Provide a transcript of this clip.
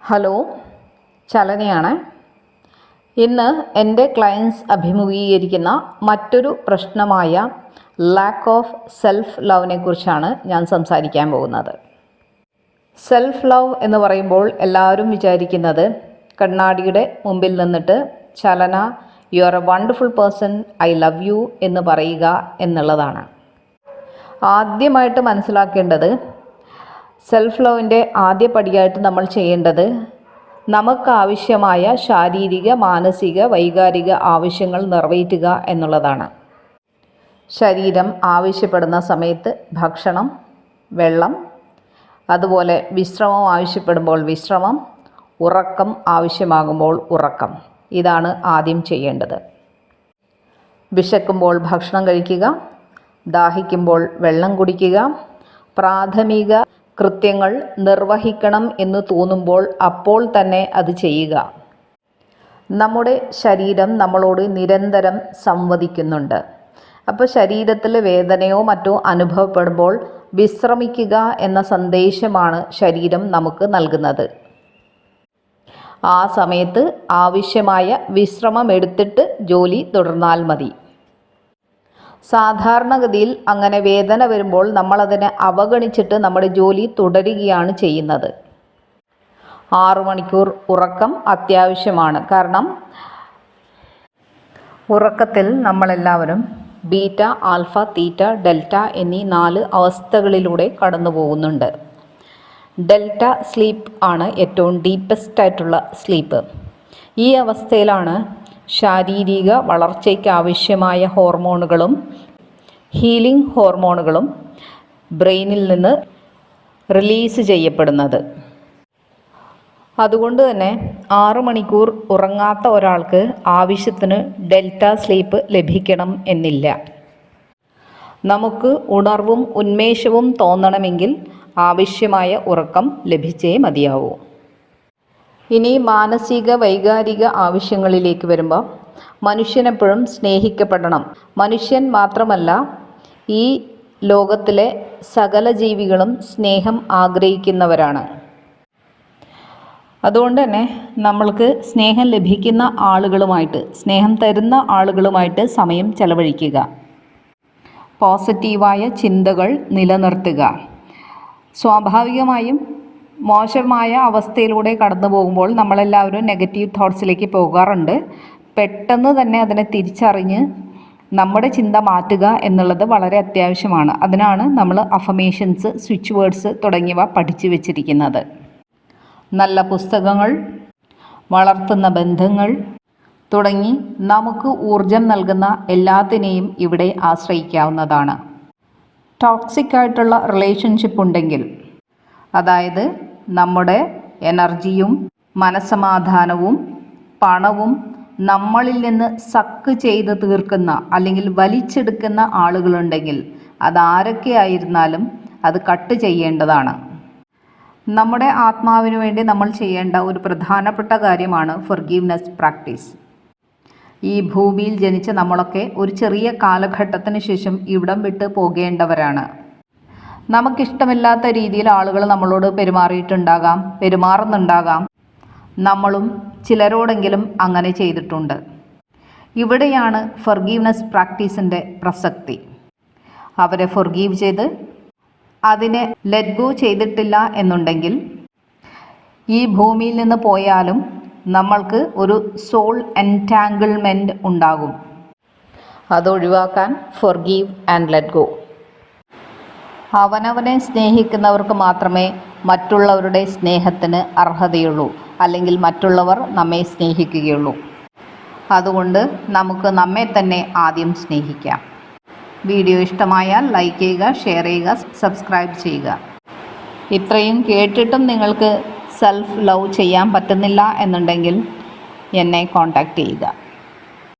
Hello, ചലനയാണ്. ഇന്ന് എൻ്റെ clients അഭിമുഖീകരിക്കുന്ന മറ്റൊരു പ്രശ്നമായ ലാക്ക് ഓഫ് സെൽഫ് ലവിനെ കുറിച്ചാണ് ഞാൻ സംസാരിക്കാൻ പോകുന്നത്. സെൽഫ് ലവ് എന്ന് പറയുമ്പോൾ എല്ലാവരും വിചാരിക്കുന്നത് കണ്ണാടിയുടെ മുമ്പിൽ നിന്നിട്ട് ചലന you are A wonderful person, I love you എന്ന് പറയുക എന്നുള്ളതാണ്. ആദ്യമായിട്ട് മനസ്സിലാക്കേണ്ടത് സെൽഫ് ലവിൻ്റെ ആദ്യ പടിയായിട്ട് നമ്മൾ ചെയ്യേണ്ടത് നമുക്കാവശ്യമായ ശാരീരിക, മാനസിക, വൈകാരിക ആവശ്യങ്ങൾ നിറവേറ്റുക എന്നുള്ളതാണ്. ശരീരം ആവശ്യപ്പെടുന്ന സമയത്ത് ഭക്ഷണം, വെള്ളം, അതുപോലെ വിശ്രമം ആവശ്യപ്പെടുമ്പോൾ വിശ്രമം, ഉറക്കം ആവശ്യമാകുമ്പോൾ ഉറക്കം. ഇതാണ് ആദ്യം ചെയ്യേണ്ടത്. വിശക്കുമ്പോൾ ഭക്ഷണം കഴിക്കുക, ദാഹിക്കുമ്പോൾ വെള്ളം കുടിക്കുക, പ്രാഥമിക കൃത്യങ്ങൾ നിർവഹിക്കണം എന്ന് തോന്നുമ്പോൾ അപ്പോൾ തന്നെ അത് ചെയ്യുക. നമ്മുടെ ശരീരം നമ്മളോട് നിരന്തരം സംവദിക്കുന്നുണ്ട്. അപ്പോൾ ശരീരത്തിൽ വേദനയോ മറ്റോ അനുഭവപ്പെടുമ്പോൾ വിശ്രമിക്കുക എന്ന സന്ദേശമാണ് ശരീരം നമുക്ക് നൽകുന്നത്. ആ സമയത്ത് ആവശ്യമായ വിശ്രമം എടുത്തിട്ട് ജോലി തുടർന്നാൽ മതി. സാധാരണഗതിയിൽ അങ്ങനെ വേദന വരുമ്പോൾ നമ്മളതിനെ അവഗണിച്ചിട്ട് നമ്മുടെ ജോലി തുടരുകയാണ് ചെയ്യുന്നത്. 6 മണിക്കൂർ ഉറക്കം അത്യാവശ്യമാണ്. കാരണം ഉറക്കത്തിൽ നമ്മളെല്ലാവരും ബീറ്റ, ആൽഫ, തീറ്റ, ഡെൽറ്റ എന്നീ 4 അവസ്ഥകളിലൂടെ കടന്നു പോകുന്നുണ്ട്. ഡെൽറ്റ സ്ലീപ്പ് ആണ് ഏറ്റവും ഡീപ്പസ്റ്റ് ആയിട്ടുള്ള സ്ലീപ്പ്. ഈ അവസ്ഥയിലാണ് ശാരീരിക വളർച്ചയ്ക്ക് ആവശ്യമായ ഹോർമോണുകളും ഹീലിംഗ് ഹോർമോണുകളും ബ്രെയിനിൽ നിന്ന് റിലീസ് ചെയ്യപ്പെടുന്നത്. അതുകൊണ്ട് തന്നെ 6 മണിക്കൂർ ഉറങ്ങാത്ത ഒരാൾക്ക് ആവശ്യത്തിന് ഡെൽറ്റ സ്ലീപ്പ് ലഭിക്കണം എന്നില്ല. നമുക്ക് ഉണർവും ഉന്മേഷവും തോന്നണമെങ്കിൽ ആവശ്യമായ ഉറക്കം ലഭിച്ചേ മതിയാവൂ. ഇനി മാനസിക, വൈകാരിക ആവശ്യങ്ങളിലേക്ക് വരുമ്പോൾ മനുഷ്യനെപ്പോഴും സ്നേഹിക്കപ്പെടണം. മനുഷ്യൻ മാത്രമല്ല, ഈ ലോകത്തിലെ സകല ജീവികളും സ്നേഹം ആഗ്രഹിക്കുന്നവരാണ്. അതുകൊണ്ട് തന്നെ നമ്മൾക്ക് സ്നേഹം ലഭിക്കുന്ന ആളുകളുമായിട്ട്, സ്നേഹം തരുന്ന ആളുകളുമായിട്ട് സമയം ചെലവഴിക്കുക. പോസിറ്റീവായ ചിന്തകൾ നിലനിർത്തുക. സ്വാഭാവികമായും മോശമായ അവസ്ഥയിലൂടെ കടന്നു പോകുമ്പോൾ നമ്മളെല്ലാവരും നെഗറ്റീവ് തോട്ട്സിലേക്ക് പോകാറുണ്ട്. പെട്ടെന്ന് തന്നെ അതിനെ തിരിച്ചറിഞ്ഞ് നമ്മുടെ ചിന്ത മാറ്റുക എന്നുള്ളത് വളരെ അത്യാവശ്യമാണ്. അതിനാണ് നമ്മൾ അഫർമേഷൻസ്, സ്വിച്ച് വേർഡ്സ് തുടങ്ങിയവ പഠിച്ചു വച്ചിരിക്കുന്നത്. നല്ല പുസ്തകങ്ങൾ, വളർത്തുന്ന ബന്ധങ്ങൾ തുടങ്ങി നമുക്ക് ഊർജം നൽകുന്ന എല്ലാത്തിനെയും ഇവിടെ ആശ്രയിക്കാവുന്നതാണ്. ടോക്സിക് ആയിട്ടുള്ള റിലേഷൻഷിപ്പ് ഉണ്ടെങ്കിൽ, അതായത് നമ്മുടെ എനർജിയും മനസ്സമാധാനവും പണവും നമ്മളിൽ നിന്ന് സക്ക് ചെയ്ത് തീർക്കുന്ന അല്ലെങ്കിൽ വലിച്ചെടുക്കുന്ന ആളുകളുണ്ടെങ്കിൽ, അതാരൊക്കെ ആയിരുന്നാലും അത് കട്ട് ചെയ്യേണ്ടതാണ്. നമ്മുടെ ആത്മാവിന് വേണ്ടി നമ്മൾ ചെയ്യേണ്ട ഒരു പ്രധാനപ്പെട്ട കാര്യമാണ് ഫൊർഗീവ്നെസ് പ്രാക്ടീസ്. ഈ ഭൂമിയിൽ ജനിച്ച നമ്മളൊക്കെ ഒരു ചെറിയ കാലഘട്ടത്തിന് ശേഷം ഇവിടം വിട്ട് പോകേണ്ടവരാണ്. നമുക്കിഷ്ടമില്ലാത്ത രീതിയിൽ ആളുകൾ നമ്മളോട് പെരുമാറുന്നുണ്ടാകാം. നമ്മളും ചിലരോടെങ്കിലും അങ്ങനെ ചെയ്തിട്ടുണ്ട്. ഇവിടെയാണ് ഫൊർഗീവ്നെസ് പ്രാക്ടീസിൻ്റെ പ്രസക്തി. അവരെ ഫൊർഗീവ് ചെയ്ത് അതിനെ ലെറ്റ് ഗോ ചെയ്തിട്ടില്ല എന്നുണ്ടെങ്കിൽ ഈ ഭൂമിയിൽ നിന്ന് പോയാലും നമ്മൾക്ക് ഒരു സോൾ എൻറ്റാങ്കിൾമെൻറ്റ് ഉണ്ടാകും. അതൊഴിവാക്കാൻ ഫൊർഗീവ് ആൻഡ് ലെറ്റ് ഗോ. അവനവനെ സ്നേഹിക്കുന്നവർക്ക് മാത്രമേ മറ്റുള്ളവരുടെ സ്നേഹത്തിന് അർഹതയുള്ളൂ, അല്ലെങ്കിൽ മറ്റുള്ളവർ നമ്മെ സ്നേഹിക്കുകയുള്ളൂ. അതുകൊണ്ട് നമുക്ക് നമ്മെ തന്നെ ആദ്യം സ്നേഹിക്കാം. വീഡിയോ ഇഷ്ടമായാൽ ലൈക്ക് ചെയ്യുക, ഷെയർ ചെയ്യുക, സബ്സ്ക്രൈബ് ചെയ്യുക. ഇത്രയും കേട്ടിട്ടും നിങ്ങൾക്ക് സെൽഫ് ലവ് ചെയ്യാൻ പറ്റുന്നില്ല എന്നുണ്ടെങ്കിൽ എന്നെ കോൺടാക്റ്റ് ചെയ്യുക.